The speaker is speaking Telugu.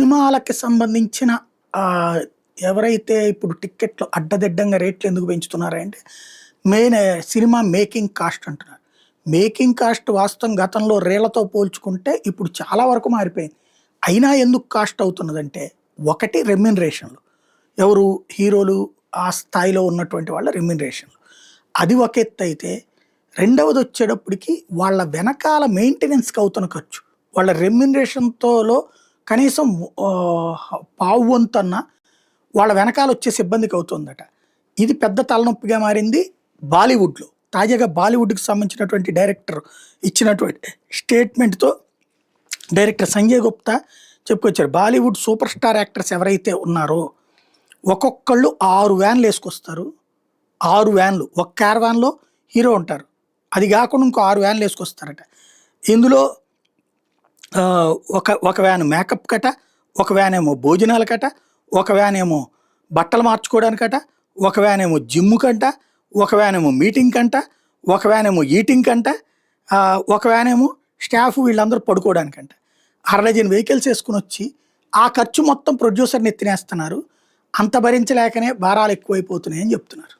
సినిమాలకి సంబంధించిన ఎవరైతే ఇప్పుడు టిక్కెట్లు అడ్డదిడ్డంగా రేట్లు ఎందుకు పెంచుతున్నారంటే మెయిన్ సినిమా మేకింగ్ కాస్ట్ అంటున్నారు. మేకింగ్ కాస్ట్ వాస్తవం గతంలో రేళ్లతో పోల్చుకుంటే ఇప్పుడు చాలా వరకు మారిపోయింది. అయినా ఎందుకు కాస్ట్ అవుతున్నదంటే ఒకటి రెమ్యునరేషన్లు. ఎవరు హీరోలు ఆ స్థాయిలో ఉన్నటువంటి వాళ్ళ రెమ్యునరేషన్లు. అది ఒక ఎత్తు అయితే రెండవది వచ్చేటప్పటికి వాళ్ళ వెనకాల మెయింటెనెన్స్కి అవుతున్న ఖర్చు. వాళ్ళ రెమ్యునరేషన్తోలో కనీసం పావు వంతన్న వాళ్ళ వెనకాల వచ్చే సిబ్బందికి అవుతుందట. ఇది పెద్ద తలనొప్పిగా మారింది బాలీవుడ్లో. తాజాగా బాలీవుడ్కి సంబంధించినటువంటి డైరెక్టర్ ఇచ్చినటువంటి స్టేట్మెంట్తో డైరెక్టర్ సంజయ్ గుప్తా చెప్పుకొచ్చారు. బాలీవుడ్ సూపర్ స్టార్ యాక్టర్స్ ఎవరైతే ఉన్నారో ఒక్కొక్కళ్ళు 6 వ్యాన్లు వేసుకొస్తారు. 6 వ్యాన్లు, ఒక క్యారవాన్లో హీరో ఉంటారు, అది కాకుండా ఇంకో 6 వ్యాన్లు వేసుకొస్తారట. ఇందులో ఒక వ్యాన్ మేకప్ కట, ఒక వ్యాన్ ఏమో భోజనాల కట, ఒక వ్యాన్ ఏమో బట్టలు మార్చుకోవడానికట, ఒక వ్యాన్ ఏమో జిమ్ కంట, ఒక వ్యాన్ ఏమో మీటింగ్ కంట, ఒక వ్యాన్ ఏమో ఈటింగ్ కంట, ఒక వ్యాన్ ఏమో స్టాఫ్ వీళ్ళందరూ పడుకోవడానికంట. 6 డజన్ వెహికల్స్ వేసుకుని వచ్చి ఆ ఖర్చు మొత్తం ప్రొడ్యూసర్ని ఎత్తినేస్తున్నారు. అంత భరించలేకనే భారాలు ఎక్కువైపోతున్నాయని చెప్తున్నారు.